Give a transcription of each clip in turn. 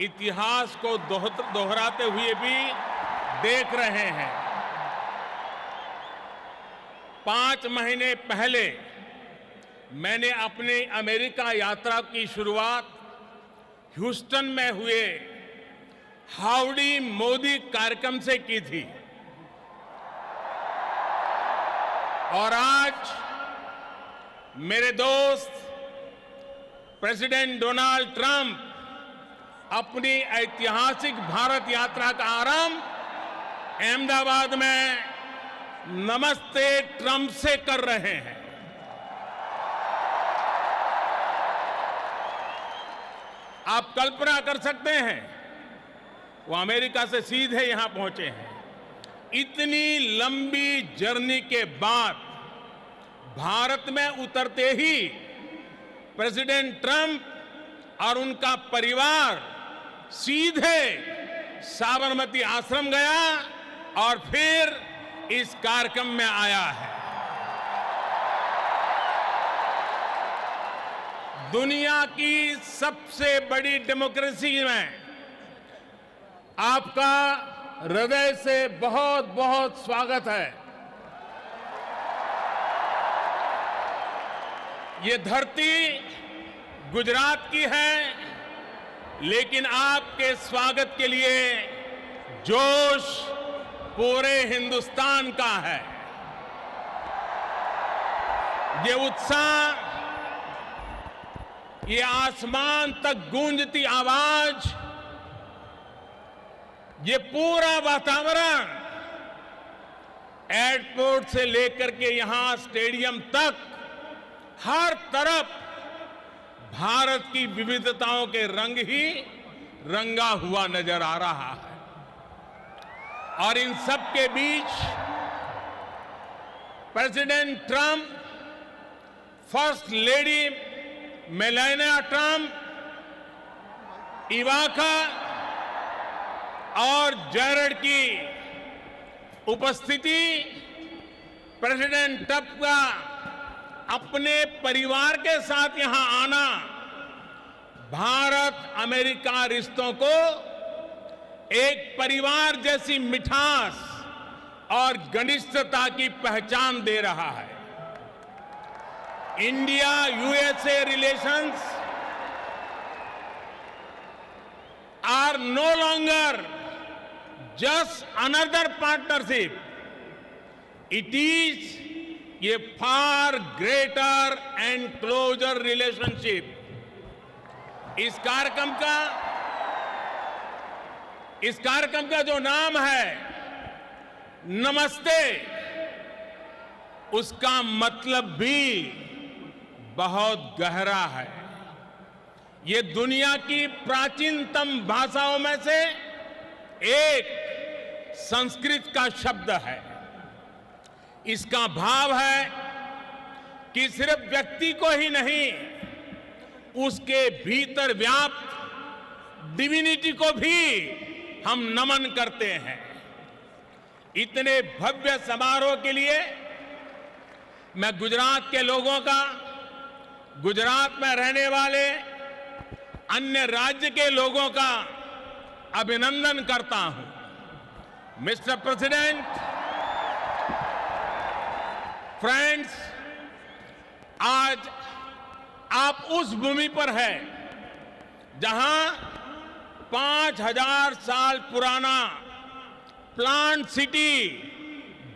इतिहास को दोहराते हुए भी देख रहे हैं। 5 महीने पहले मैंने अपनी अमेरिका यात्रा की शुरुआत ह्यूस्टन में हुए हाउडी मोदी कार्यक्रम से की थी और आज मेरे दोस्त प्रेसिडेंट डोनाल्ड ट्रंप अपनी ऐतिहासिक भारत यात्रा का आरंभ अहमदाबाद में नमस्ते ट्रंप से कर रहे हैं। आप कल्पना कर सकते हैं, वो अमेरिका से सीधे यहां पहुंचे हैं। इतनी लंबी जर्नी के बाद भारत में उतरते ही प्रेसिडेंट ट्रंप और उनका परिवार सीधे साबरमती आश्रम गया और फिर इस कार्यक्रम में आया है। दुनिया की सबसे बड़ी डेमोक्रेसी में आपका हृदय से बहुत बहुत स्वागत है। ये धरती गुजरात की है, लेकिन आपके स्वागत के लिए जोश पूरे हिंदुस्तान का है। ये उत्साह, ये आसमान तक गूंजती आवाज, ये पूरा वातावरण एयरपोर्ट से लेकर के यहां स्टेडियम तक हर तरफ भारत की विविधताओं के रंग ही रंगा हुआ नजर आ रहा है। और इन सब के बीच president Trump, first lady Melania Trump, Ivanka और जैरेड की उपस्थिति, प्रेसिडेंट ट्रंप का अपने परिवार के साथ यहां आना भारत अमेरिका रिश्तों को एक परिवार जैसी मिठास और घनिष्ठता की पहचान दे रहा है। India USA relations are no longer just another partnership. It is a far greater and closer relationship. इस कार्यक्रम का जो नाम है नमस्ते, उसका मतलब भी बहुत गहरा है। ये दुनिया की प्राचीनतम भाषाओं में से एक संस्कृत का शब्द है। इसका भाव है कि सिर्फ व्यक्ति को ही नहीं, उसके भीतर व्याप्त डिविनिटी को भी हम नमन करते हैं। इतने भव्य समारोह के लिए मैं गुजरात के लोगों का, गुजरात में रहने वाले अन्य राज्य के लोगों का अभिनंदन करता हूं। मिस्टर प्रेसिडेंट, फ्रेंड्स, आज आप उस भूमि पर हैं जहां 5000 साल पुराना प्लांट सिटी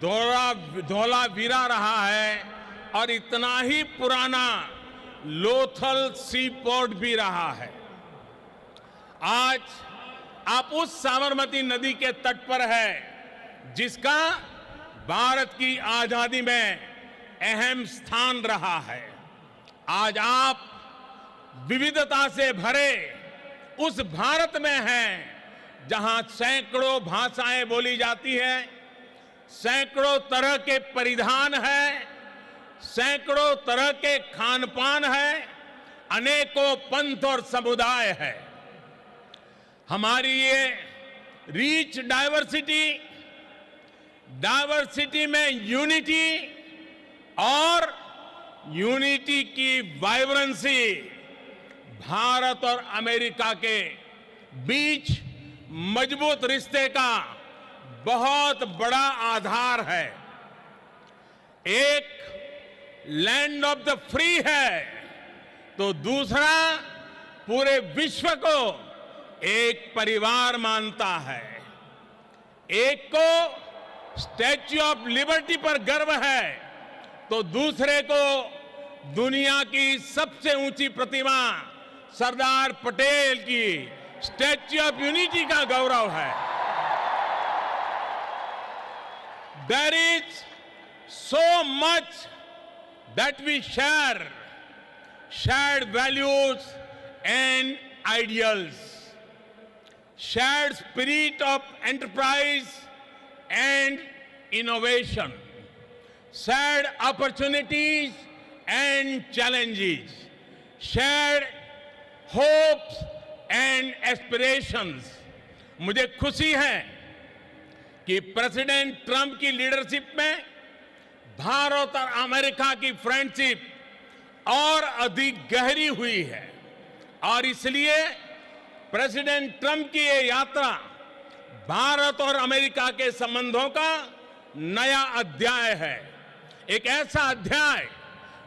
धौलावीरा रहा है और इतना ही पुराना लोथल सी पोर्ट भी रहा है। आज आप उस साबरमती नदी के तट पर है जिसका भारत की आजादी में अहम स्थान रहा है। आज आप विविधता से भरे उस भारत में हैं जहां सैकड़ों भाषाएं बोली जाती हैं, सैकड़ों तरह के परिधान हैं, सैकड़ों तरह के खान-पान है, अनेकों पंथ और समुदाय है। हमारी ये रिच डाइवर्सिटी में यूनिटी और यूनिटी की वाइब्रेंसी भारत और अमेरिका के बीच मजबूत रिश्ते का बहुत बड़ा आधार है। एक लैंड ऑफ द फ्री है तो दूसरा पूरे विश्व को एक परिवार मानता है। एक को स्टैच्यू ऑफ लिबर्टी पर गर्व है तो दूसरे को दुनिया की सबसे ऊंची प्रतिमा सरदार पटेल की स्टैच्यू ऑफ यूनिटी का गौरव है। There is so much that we share, shared values and ideals, shared spirit of enterprise and innovation, shared opportunities and challenges, shared hopes and aspirations. मुझे खुशी है कि प्रेसिडेंट ट्रंप की लीडरशिप में भारत और अमेरिका की फ्रेंडशिप और अधिक गहरी हुई है और इसलिए प्रेसिडेंट ट्रंप की ये यात्रा भारत और अमेरिका के संबंधों का नया अध्याय है। एक ऐसा अध्याय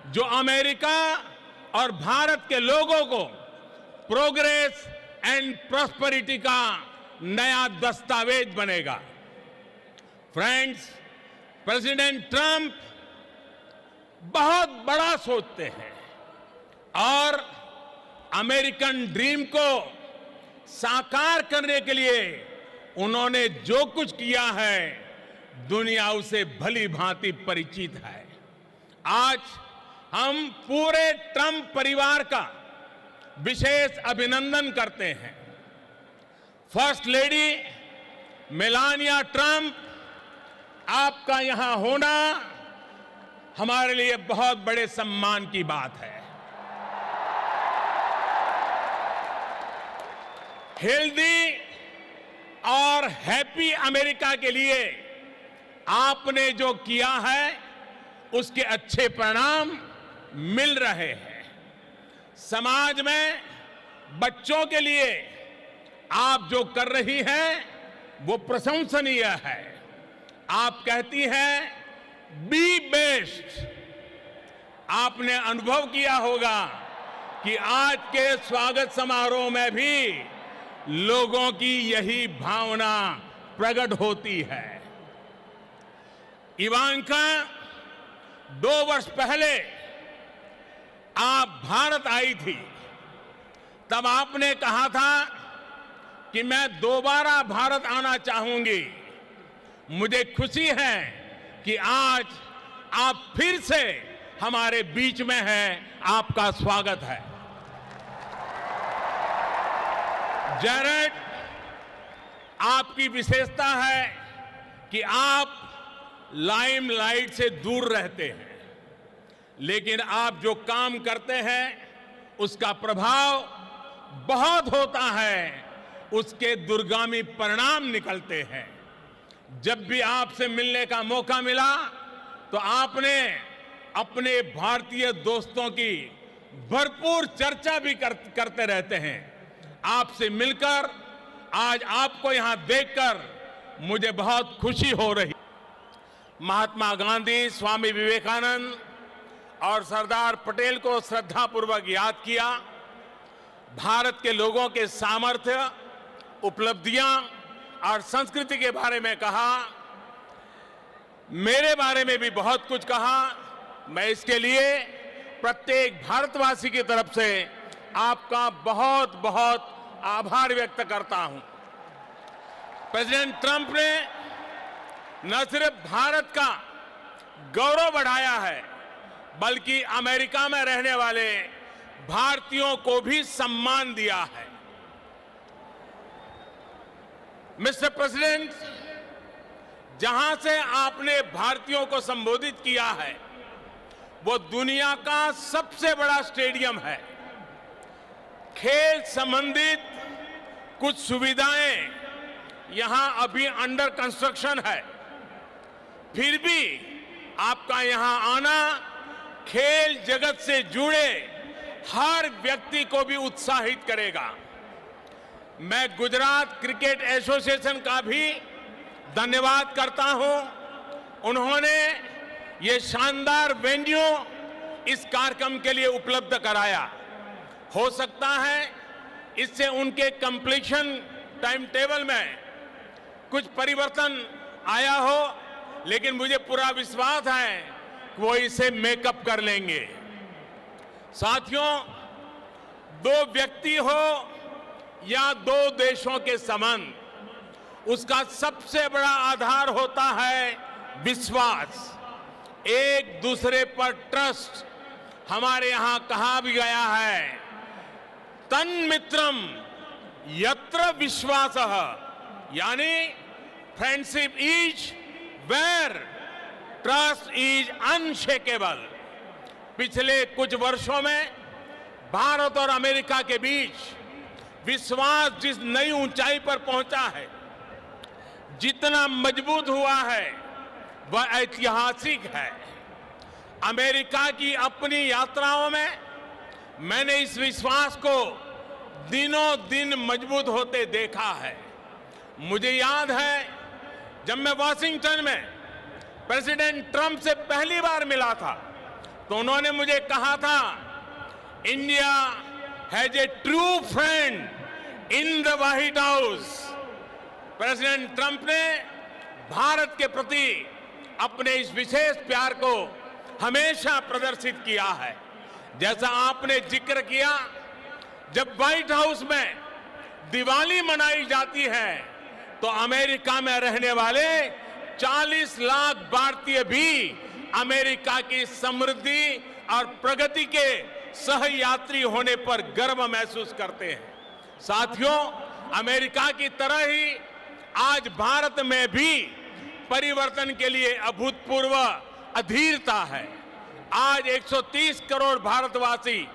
जो अमेरिका और भारत के लोगों को प्रोग्रेस एंड प्रॉस्पेरिटी का नया दस्तावेज बनेगा। फ्रेंड्स, प्रेसिडेंट ट्रंप बहुत बड़ा सोचते हैं और अमेरिकन ड्रीम को साकार करने के लिए उन्होंने जो कुछ किया है दुनिया उसे भली भांति परिचित है। आज हम पूरे ट्रंप परिवार का विशेष अभिनंदन करते हैं। फर्स्ट लेडी मेलानिया ट्रंप, आपका यहां होना हमारे लिए बहुत बड़े सम्मान की बात है। हेल्दी और हैप्पी अमेरिका के लिए आपने जो किया है उसके अच्छे परिणाम मिल रहे हैं। समाज में बच्चों के लिए आप जो कर रही हैं वो प्रशंसनीय है। आप कहती हैं बी बेस्ट। आपने अनुभव किया होगा कि आज के स्वागत समारोह में भी लोगों की यही भावना प्रकट होती है। इवांका 2 वर्ष पहले आप भारत आई थी, तब आपने कहा था कि मैं दोबारा भारत आना चाहूंगी। मुझे खुशी है कि आज आप फिर से हमारे बीच में हैं। आपका स्वागत है। जैरेड, आपकी विशेषता है कि आप लाइमलाइट से दूर रहते हैं, लेकिन आप जो काम करते हैं उसका प्रभाव बहुत होता है, उसके दूरगामी परिणाम निकलते हैं। जब भी आपसे मिलने का मौका मिला तो आपने अपने भारतीय दोस्तों की भरपूर चर्चा भी करते रहते हैं। आपसे मिलकर, आज आपको यहां देखकर मुझे बहुत खुशी हो रही। महात्मा गांधी, स्वामी विवेकानंद और सरदार पटेल को श्रद्धापूर्वक याद किया। भारत के लोगों के सामर्थ्य, उपलब्धियां और संस्कृति के बारे में कहा। मेरे बारे में भी बहुत कुछ कहा। मैं इसके लिए प्रत्येक भारतवासी की तरफ से आपका बहुत बहुत आभार व्यक्त करता हूं। प्रेसिडेंट ट्रंप ने न सिर्फ भारत का गौरव बढ़ाया है, बल्कि अमेरिका में रहने वाले भारतीयों को भी सम्मान दिया है। मिस्टर प्रेसिडेंट, जहां से आपने भारतीयों को संबोधित किया है वो दुनिया का सबसे बड़ा स्टेडियम है। खेल संबंधित कुछ सुविधाएं यहां अभी अंडर कंस्ट्रक्शन है, फिर भी आपका यहां आना खेल जगत से जुड़े हर व्यक्ति को भी उत्साहित करेगा। मैं गुजरात क्रिकेट एसोसिएशन का भी धन्यवाद करता हूं। उन्होंने ये शानदार वेन्यू इस कार्यक्रम के लिए उपलब्ध कराया। हो सकता है इससे उनके कंप्लीशन टाइम टेबल में कुछ परिवर्तन आया हो, लेकिन मुझे पूरा विश्वास है कि वो इसे मेकअप कर लेंगे। साथियों, दो व्यक्ति हो या दो देशों के संबंध, उसका सबसे बड़ा आधार होता है विश्वास, एक दूसरे पर ट्रस्ट। हमारे यहां कहा भी गया है, तन्मित्रम यत्र विश्वासः, यानी friendship is where trust is unshakeable. पिछले कुछ वर्षों में भारत और अमेरिका के बीच विश्वास जिस नई ऊंचाई पर पहुंचा है, जितना मजबूत हुआ है, वह ऐतिहासिक है। अमेरिका की अपनी यात्राओं में मैंने इस विश्वास को दिनों दिन मजबूत होते देखा है। मुझे याद है जब मैं वॉशिंगटन में प्रेसिडेंट ट्रंप से पहली बार मिला था, तो उन्होंने मुझे कहा था, India has a true friend in the white house. President Trump ने भारत के प्रति अपने इस विशेष प्यार को हमेशा प्रदर्शित किया है। जैसा आपने जिक्र किया, जब व्हाइट हाउस में दिवाली मनाई जाती है तो अमेरिका में रहने वाले 40 लाख भारतीय भी अमेरिका की समृद्धि और प्रगति के सहयात्री होने पर गर्व महसूस करते हैं। साथियों, अमेरिका की तरह ही आज भारत में भी परिवर्तन के लिए अभूतपूर्व अधीरता है। आज 130 करोड़ भारतवासी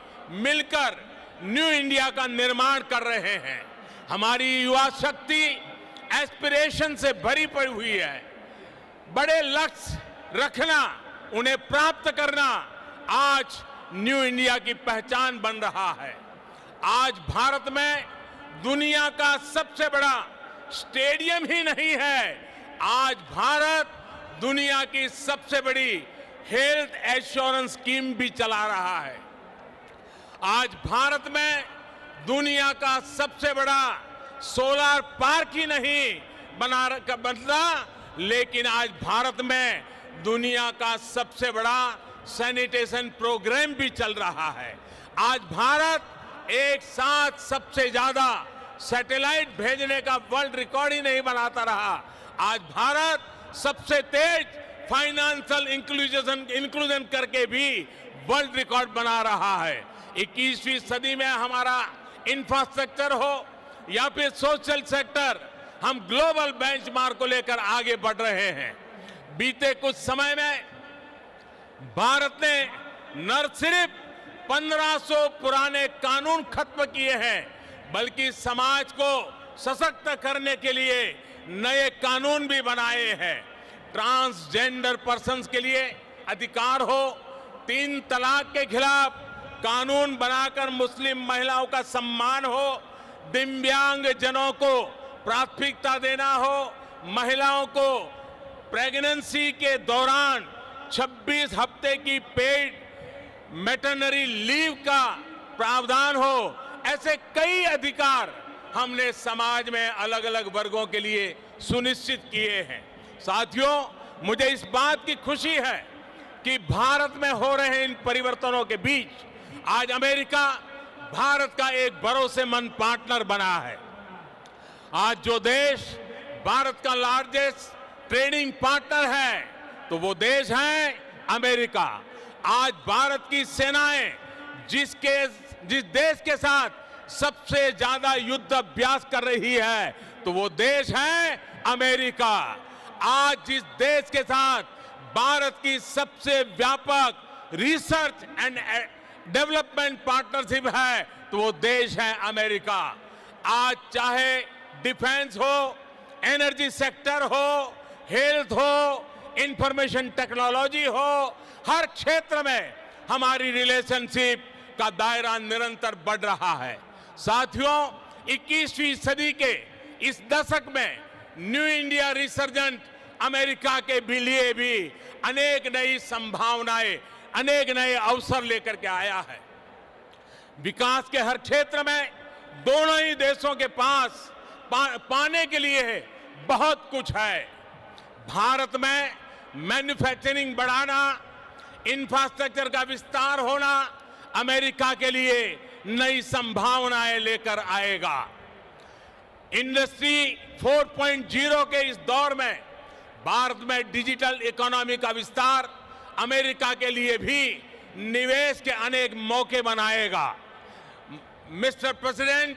मिलकर न्यू इंडिया का निर्माण कर रहे हैं। हमारी युवा शक्ति एस्पिरेशन से भरी पड़ी हुई है। बड़े लक्ष्य रखना, उन्हें प्राप्त करना आज न्यू इंडिया की पहचान बन रहा है। आज भारत में दुनिया का सबसे बड़ा स्टेडियम ही नहीं है, आज भारत दुनिया की सबसे बड़ी हेल्थ एश्योरेंस स्कीम भी चला रहा है। आज भारत में दुनिया का सबसे बड़ा सोलर पार्क ही नहीं बनता, लेकिन आज भारत में दुनिया का सबसे बड़ा सैनिटेशन प्रोग्राम भी चल रहा है। आज भारत एक साथ सबसे ज्यादा सैटेलाइट भेजने का वर्ल्ड रिकॉर्ड ही नहीं बनाता रहा, आज भारत सबसे तेज फाइनेंशियल इंक्लूजन करके भी वर्ल्ड रिकॉर्ड बना रहा है। 21वीं सदी में हमारा इंफ्रास्ट्रक्चर हो या फिर सोशल सेक्टर, हम ग्लोबल बेंचमार्क को लेकर आगे बढ़ रहे हैं। बीते कुछ समय में भारत ने न सिर्फ 1500 पुराने कानून खत्म किए हैं, बल्कि समाज को सशक्त करने के लिए नए कानून भी बनाए हैं। ट्रांसजेंडर पर्सन्स के लिए अधिकार हो, 3 तलाक के खिलाफ कानून बनाकर मुस्लिम महिलाओं का सम्मान हो, दिव्यांग जनों को प्राथमिकता देना हो, महिलाओं को प्रेगनेंसी के दौरान 26 हफ्ते की पेड मैटरनिटी लीव का प्रावधान हो, ऐसे कई अधिकार हमने समाज में अलग अलग वर्गों के लिए सुनिश्चित किए हैं। साथियों, मुझे इस बात की खुशी है कि भारत में हो रहे इन परिवर्तनों के बीच आज अमेरिका भारत का एक भरोसेमंद पार्टनर बना है। आज जो देश भारत का लार्जेस्ट ट्रेडिंग पार्टनर है, तो वो देश है अमेरिका। आज भारत की सेनाएं जिस देश के साथ सबसे ज्यादा युद्ध अभ्यास कर रही है, तो वो देश है अमेरिका। आज जिस देश के साथ भारत की सबसे व्यापक रिसर्च एंड डेवलपमेंट पार्टनरशिप है, तो वो देश है अमेरिका। आज चाहे डिफेंस हो, एनर्जी सेक्टर हो, हेल्थ हो, इंफॉर्मेशन टेक्नोलॉजी हो, हर क्षेत्र में हमारी रिलेशनशिप का दायरा निरंतर बढ़ रहा है। साथियों, 21वीं सदी के इस दशक में न्यू इंडिया रिसर्जेंट अमेरिका के लिए भी अनेक नई संभावनाएं, अनेक नए अवसर लेकर के आया है। विकास के हर क्षेत्र में दोनों ही देशों के पास पाने के लिए बहुत कुछ है। भारत में मैन्युफैक्चरिंग बढ़ाना, इंफ्रास्ट्रक्चर का विस्तार होना अमेरिका के लिए नई संभावनाएं लेकर आएगा। इंडस्ट्री 4.0 के इस दौर में भारत में डिजिटल इकोनॉमी का विस्तार अमेरिका के लिए भी निवेश के अनेक मौके बनाएगा। मिस्टर प्रेसिडेंट,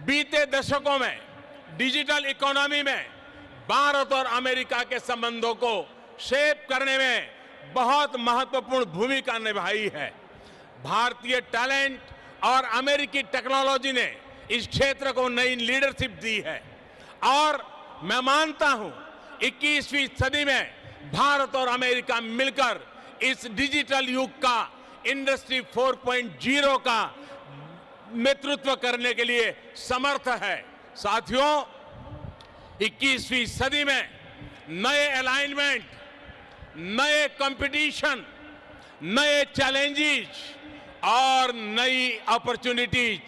बीते दशकों में डिजिटल इकोनॉमी में भारत और अमेरिका के संबंधों को शेप करने में बहुत महत्वपूर्ण भूमिका निभाई है। भारतीय टैलेंट और अमेरिकी टेक्नोलॉजी ने इस क्षेत्र को नई लीडरशिप दी है और मैं मानता हूं 21वीं सदी में भारत और अमेरिका मिलकर इस डिजिटल युग का इंडस्ट्री 4.0 का नेतृत्व करने के लिए समर्थ है। साथियों, 21वीं सदी में नए अलाइनमेंट, नए कंपटीशन, नए चैलेंजेस और नई अपॉर्चुनिटीज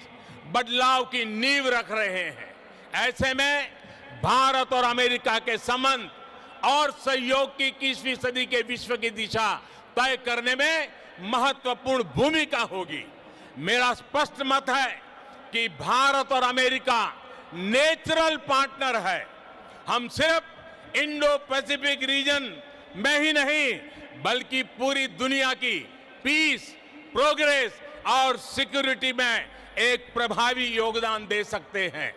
बदलाव की नींव रख रहे हैं। ऐसे में भारत और अमेरिका के संबंध और सहयोग की 21वीं सदी के विश्व की दिशा तय करने में महत्वपूर्ण भूमिका होगी। मेरा स्पष्ट मत है कि भारत और अमेरिका नेचुरल पार्टनर है। हम सिर्फ इंडो पैसिफिक रीजन में ही नहीं बल्कि पूरी दुनिया की पीस, प्रोग्रेस और सिक्योरिटी में एक प्रभावी योगदान दे सकते हैं।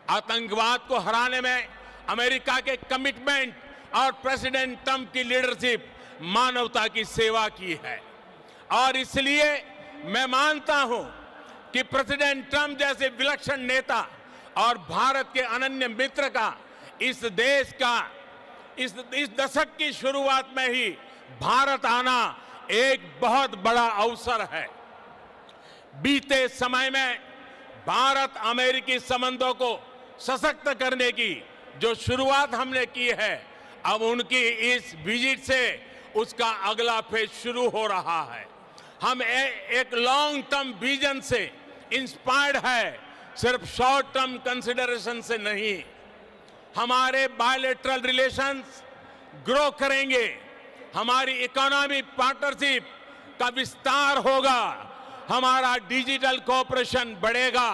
आतंकवाद को हराने में अमेरिका के कमिटमेंट और प्रेसिडेंट ट्रंप की लीडरशिप मानवता की सेवा की है और इसलिए मैं मानता हूं कि प्रेसिडेंट ट्रंप जैसे विलक्षण नेता और भारत के अनन्य मित्र का इस देश का इस दशक की शुरुआत में ही भारत आना एक बहुत बड़ा अवसर है। बीते समय में भारत अमेरिकी संबंधों को सशक्त करने की जो शुरुआत हमने की है, अब उनकी इस विजिट से उसका अगला फेज शुरू हो रहा है। हम एक लॉन्ग टर्म विजन से इंस्पायर्ड है, सिर्फ शॉर्ट टर्म कंसिडरेशन से नहीं। हमारे बायलैटरल रिलेशंस ग्रो करेंगे, हमारी इकोनॉमिक पार्टनरशिप का विस्तार होगा, हमारा डिजिटल कोऑपरेशन बढ़ेगा।